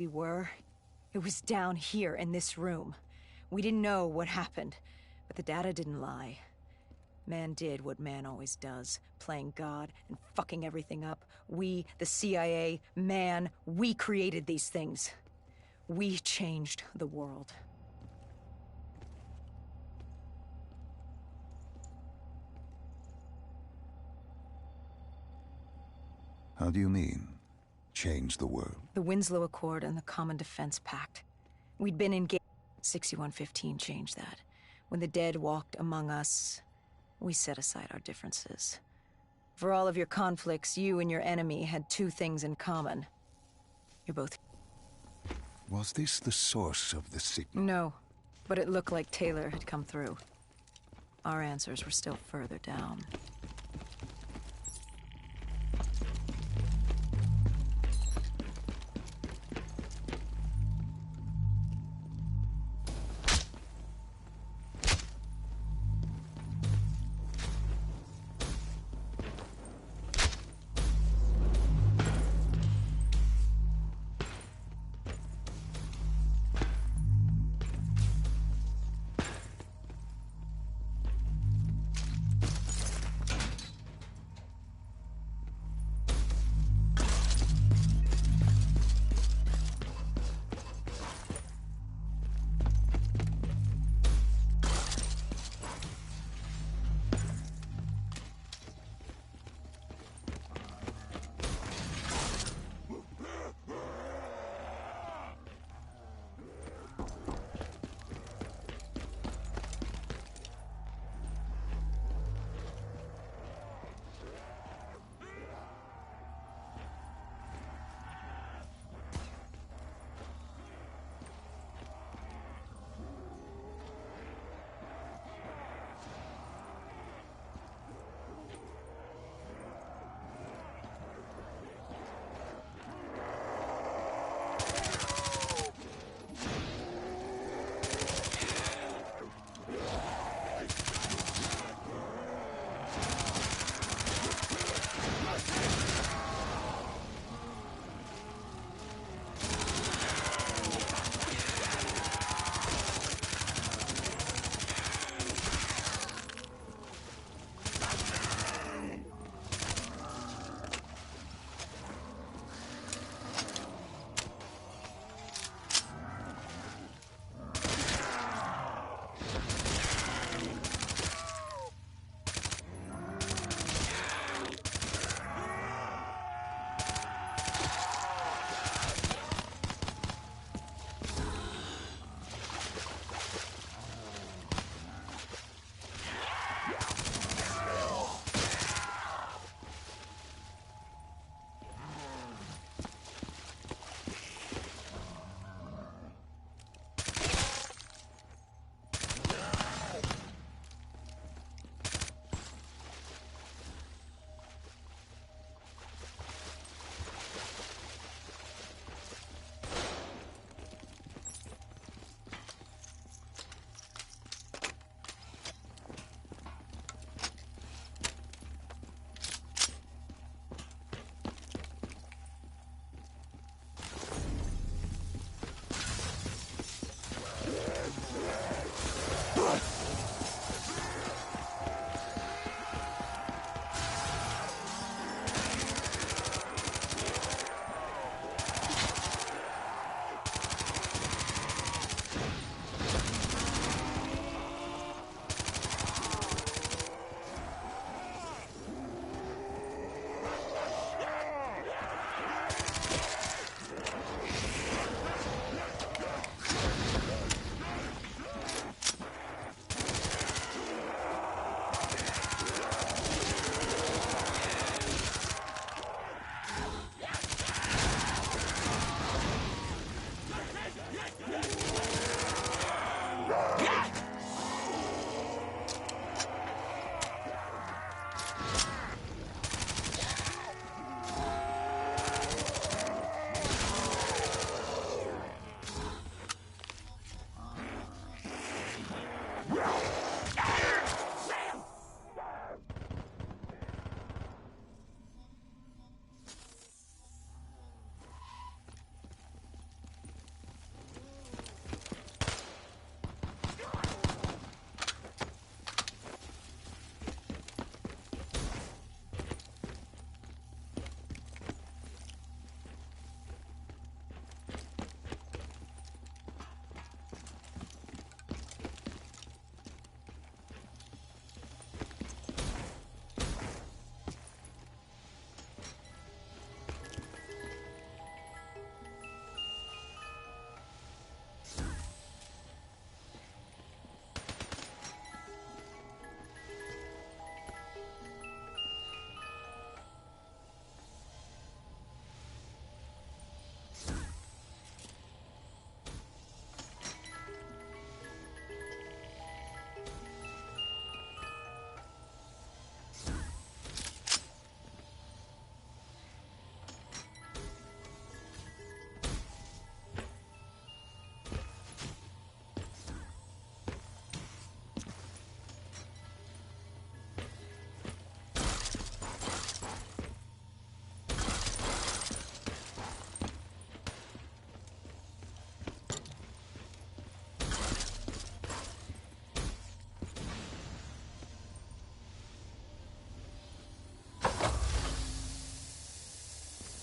we were, it was down here in this room. We didn't know what happened, but the data didn't lie. Man did what man always does, playing God and fucking everything up. We, the CIA, man, we created these things. We changed the world. How do you mean, change the world? The Winslow Accord and the Common Defense Pact. We'd been engaged. 6115 changed that. When the dead walked among us, we set aside our differences. For all of your conflicts, you and your enemy had two things in common. You're both... Was this the source of the signal? No, but it looked like Taylor had come through. Our answers were still further down.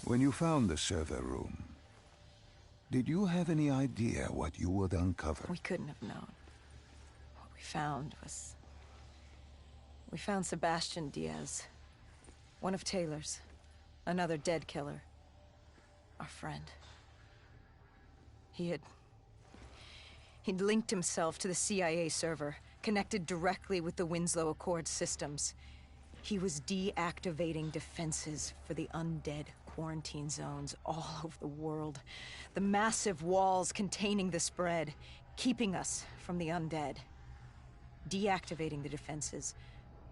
When you found the server room, did you have any idea what you would uncover? We couldn't have known. What we found was... We found Sebastian Diaz. One of Taylor's. Another dead killer. Our friend. He'd linked himself to the CIA server, connected directly with the Winslow Accord systems. He was deactivating defenses for the undead quarantine zones all over the world. The massive walls containing the spread, keeping us from the undead. Deactivating the defenses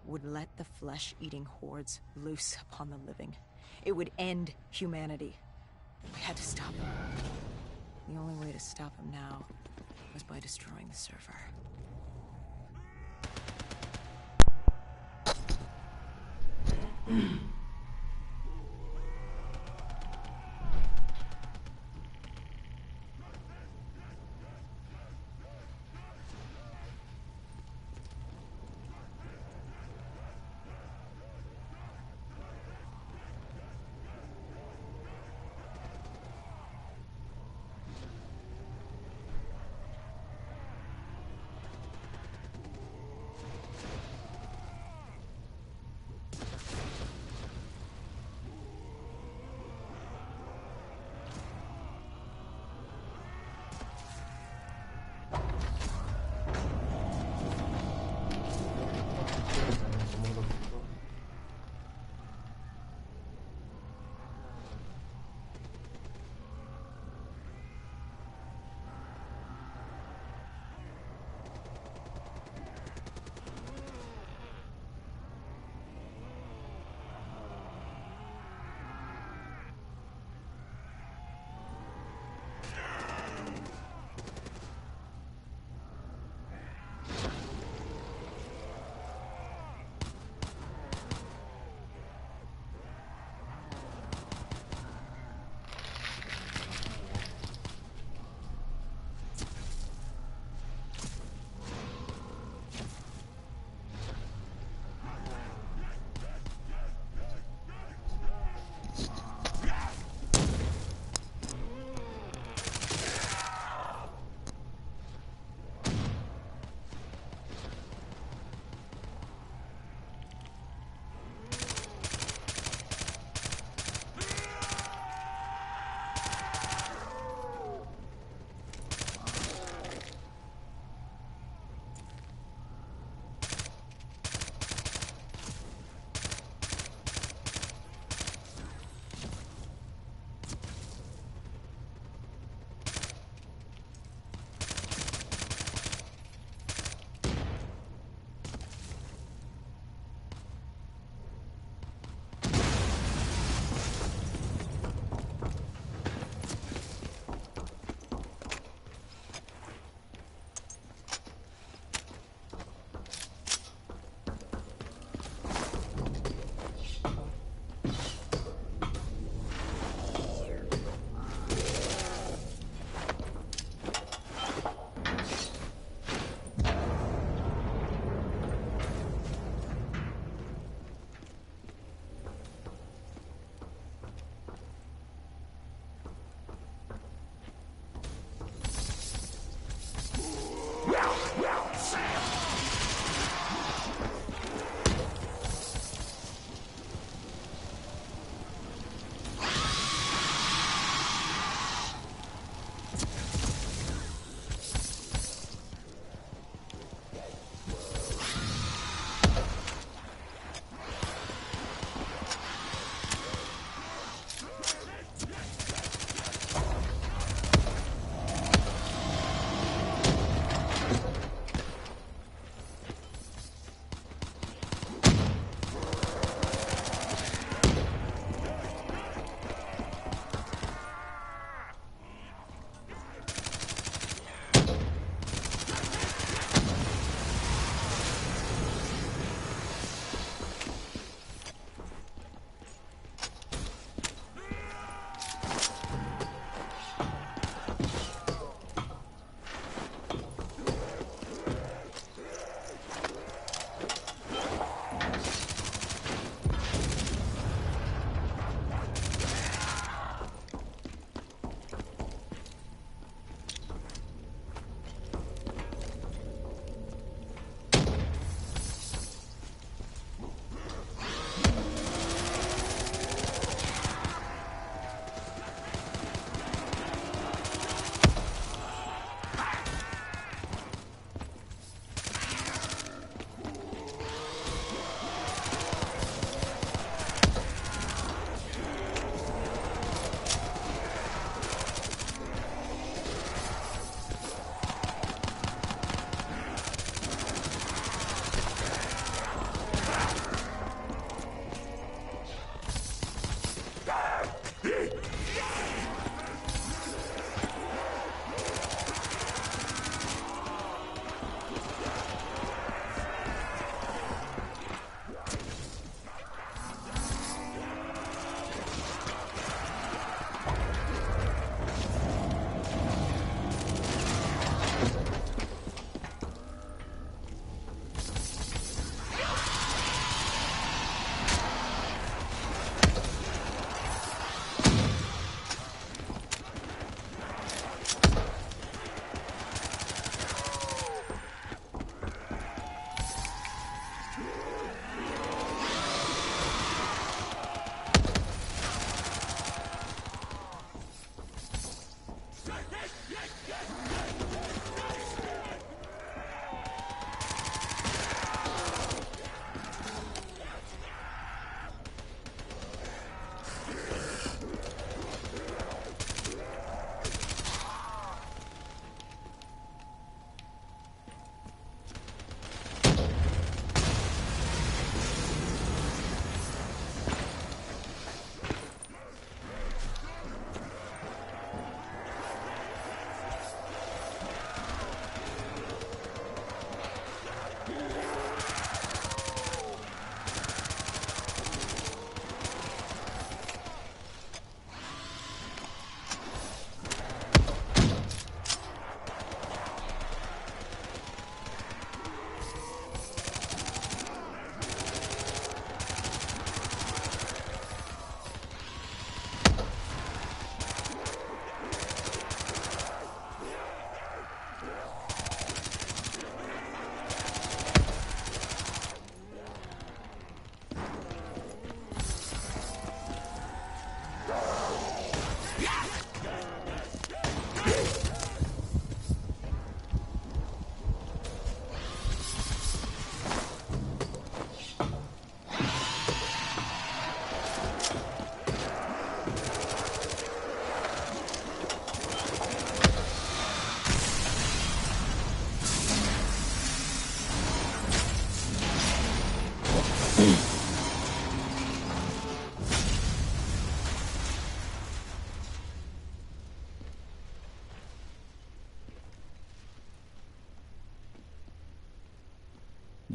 would let the flesh-eating hordes loose upon the living. It would end humanity. We had to stop him. The only way to stop him now was by destroying the server.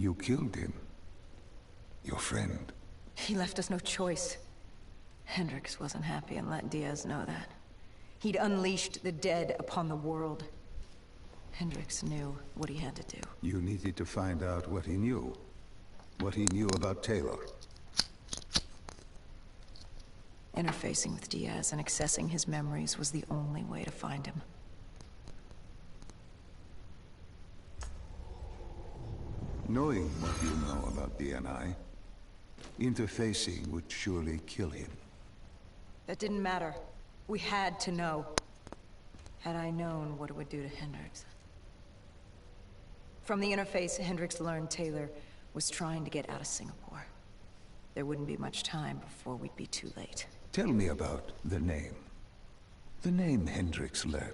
You killed him. Your friend. He left us no choice. Hendricks wasn't happy and let Diaz know that. He'd unleashed the dead upon the world. Hendricks knew what he had to do. You needed to find out what he knew. What he knew about Taylor. Interfacing with Diaz and accessing his memories was the only way to find him. Knowing what you know about DNI, interfacing would surely kill him. That didn't matter. We had to know. Had I known what it would do to Hendricks. From the interface, Hendricks learned Taylor was trying to get out of Singapore. There wouldn't be much time before we'd be too late. Tell me about the name. The name Hendricks learned.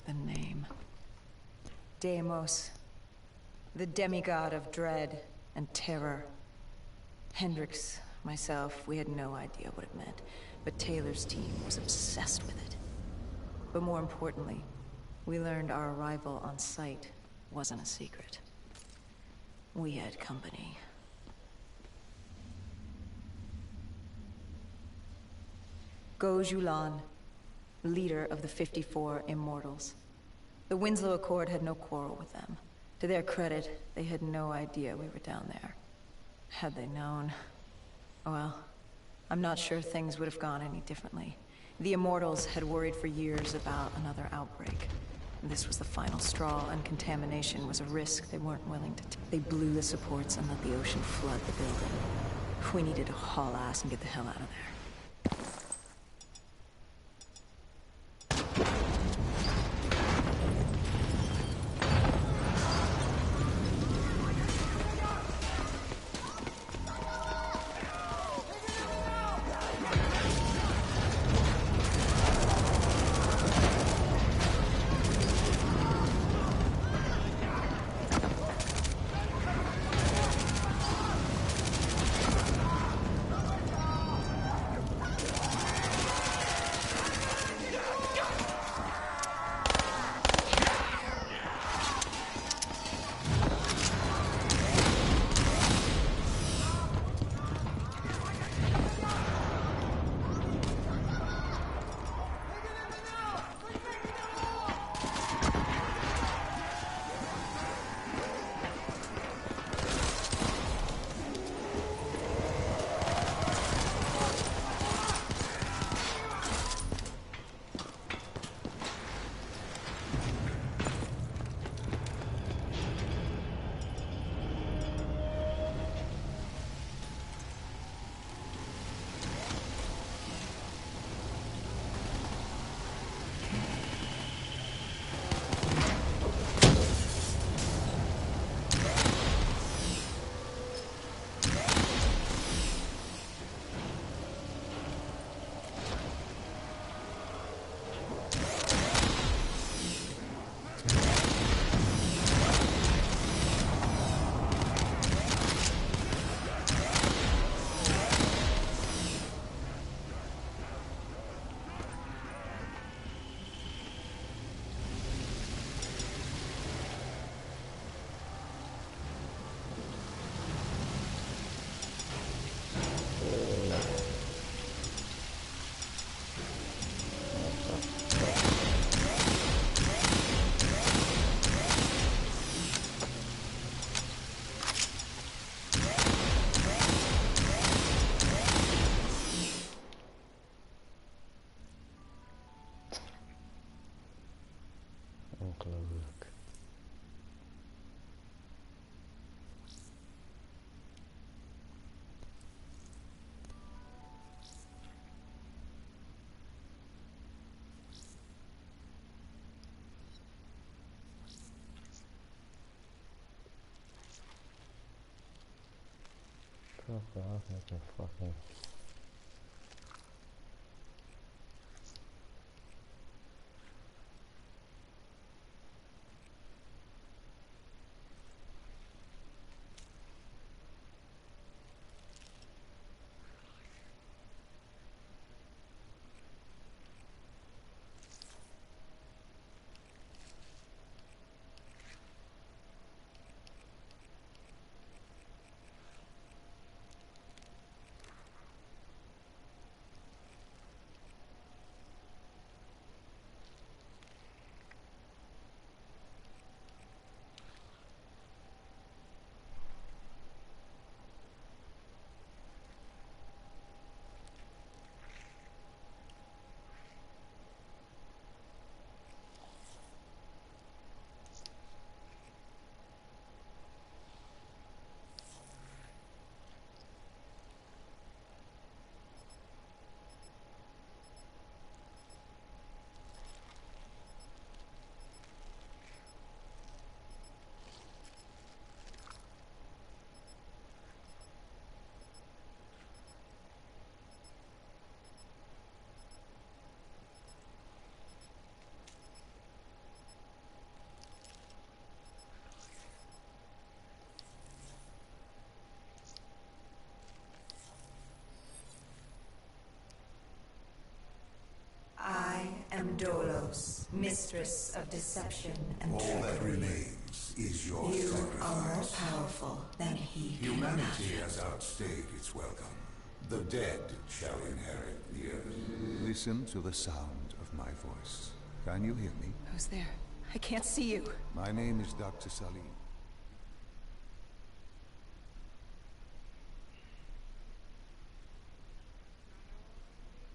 The name. Deimos. The demigod of dread and terror. Hendricks, myself, we had no idea what it meant, but Taylor's team was obsessed with it. But more importantly, we learned our arrival on site wasn't a secret. We had company. Go Julan, leader of the 54 Immortals. The Winslow Accord had no quarrel with them. To their credit, they had no idea we were down there. Had they known... well, I'm not sure things would have gone any differently. The Immortals had worried for years about another outbreak. This was the final straw, and contamination was a risk they weren't willing to take. They blew the supports and let the ocean flood the building. We needed to haul ass and get the hell out of there. Ongelooflijk. Fuck off met een fucking... I am Dolos, mistress of deception and All trickery. that remains is your You sacrifice. are more powerful than he can Humanity imagine. has outstayed its welcome. The dead shall inherit the earth. Listen to the sound of my voice. Can you hear me? Who's there? I can't see you. My name is Dr. Salim.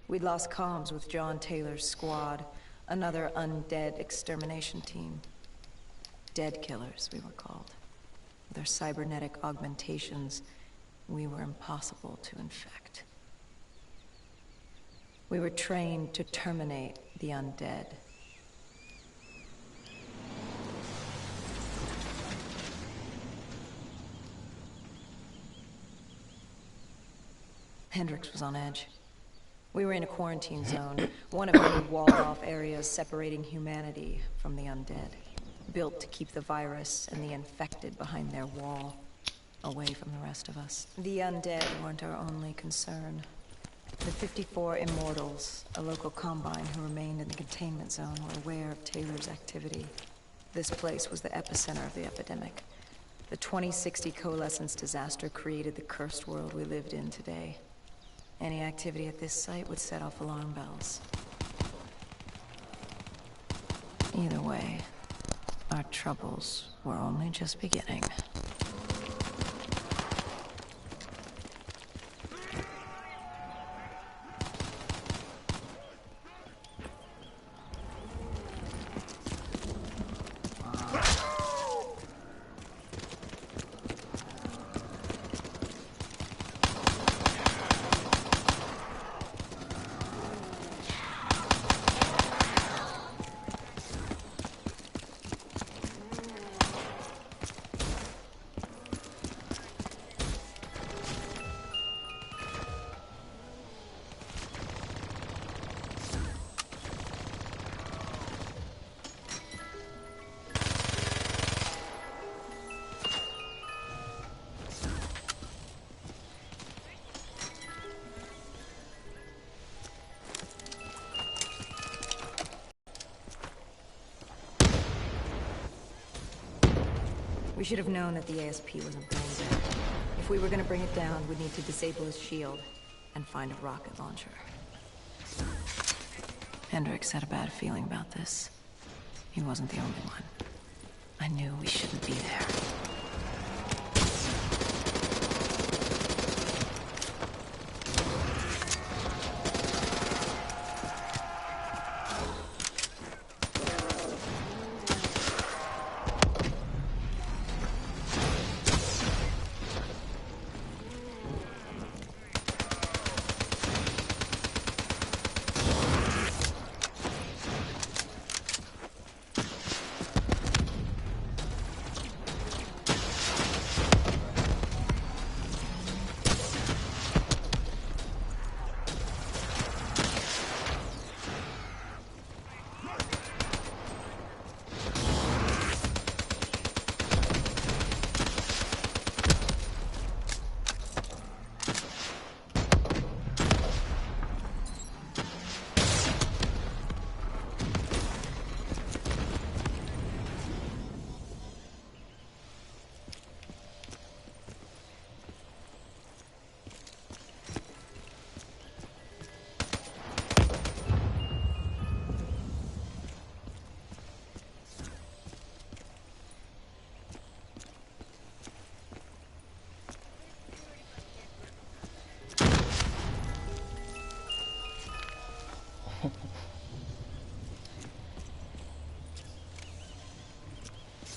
We'd lost comms with John Taylor's squad, another undead extermination team. Dead killers, we were called. With our cybernetic augmentations, we were impossible to infect. We were trained to terminate the undead. Hendricks was on edge. We were in a quarantine zone, one of many walled-off areas separating humanity from the undead, built to keep the virus and the infected behind their wall, away from the rest of us. The undead weren't our only concern. The 54 Immortals, a local combine who remained in the containment zone, were aware of Taylor's activity. This place was the epicenter of the epidemic. The 2060 coalescence disaster created the cursed world we lived in today. Any activity at this site would set off alarm bells. Either way, our troubles were only just beginning. We should have known that the ASP wasn't brain dead. If we were gonna bring it down, we'd need to disable his shield and find a rocket launcher. Hendricks had a bad feeling about this. He wasn't the only one. I knew we shouldn't be there.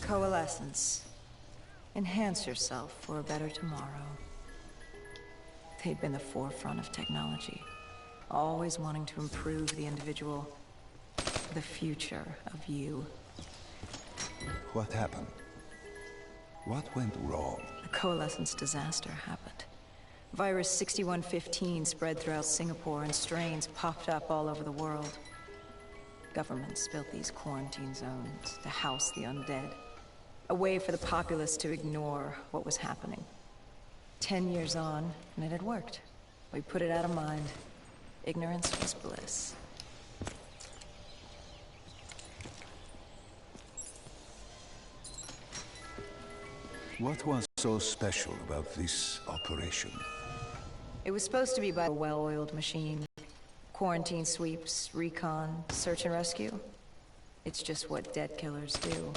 Coalescence. Enhance yourself for a better tomorrow. They'd been the forefront of technology, always wanting to improve the individual, the future of you. What happened? What went wrong? The Coalescence disaster happened. Virus 6115 spread throughout Singapore and strains popped up all over the world. Governments built these quarantine zones to house the undead. A way for the populace to ignore what was happening. 10 years on, and it had worked. We put it out of mind. Ignorance was bliss. What was so special about this operation? It was supposed to be by a well-oiled machine. Quarantine sweeps, recon, search and rescue. It's just what dead killers do.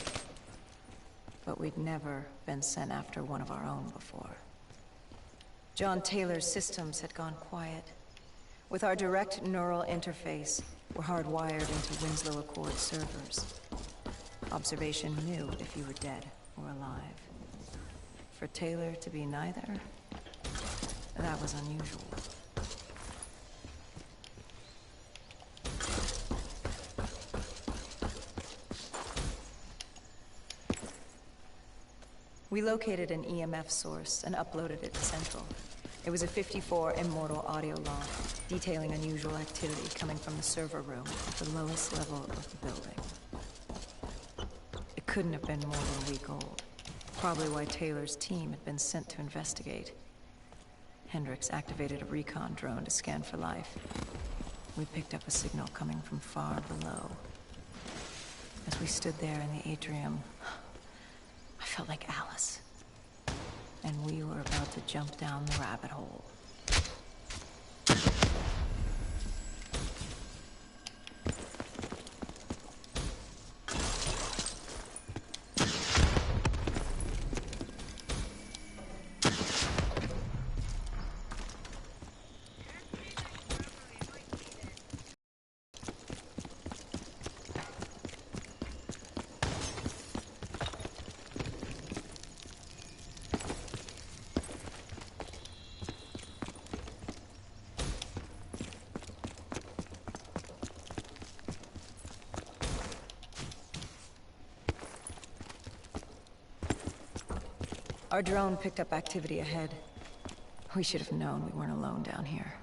But we'd never been sent after one of our own before. John Taylor's systems had gone quiet. With our direct neural interface, we're hardwired into Winslow Accord servers. Observation knew if you were dead or alive. For Taylor to be neither, that was unusual. We located an EMF source and uploaded it to Central. It was a 54 immortal audio log, detailing unusual activity coming from the server room at the lowest level of the building. It couldn't have been more than a week old. Probably why Taylor's team had been sent to investigate. Hendricks activated a recon drone to scan for life. We picked up a signal coming from far below. As we stood there in the atrium, I felt like Alice. And we were about to jump down the rabbit hole. Our drone picked up activity ahead. We should have known we weren't alone down here.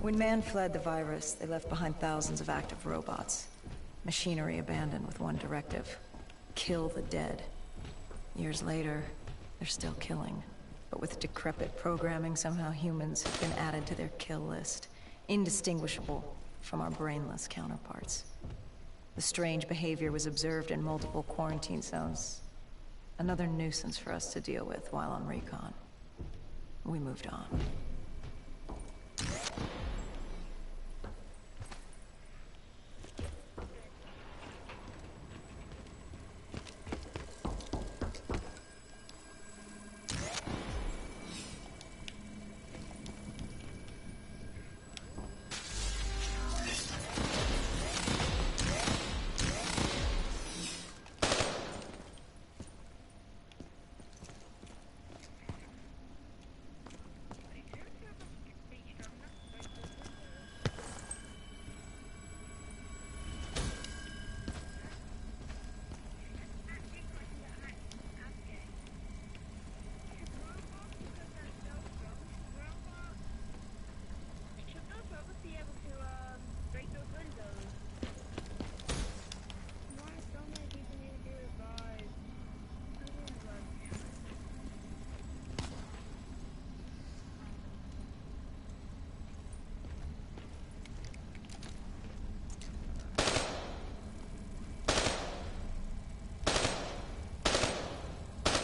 When man fled the virus, they left behind thousands of active robots. Machinery abandoned with one directive: kill the dead. Years later, they're still killing. But with decrepit programming, somehow humans have been added to their kill list, indistinguishable from our brainless counterparts. The strange behavior was observed in multiple quarantine zones. Another nuisance for us to deal with while on recon. We moved on.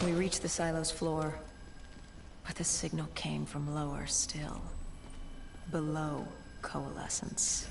We reached the silo's floor, but the signal came from lower still. Below Coalescence.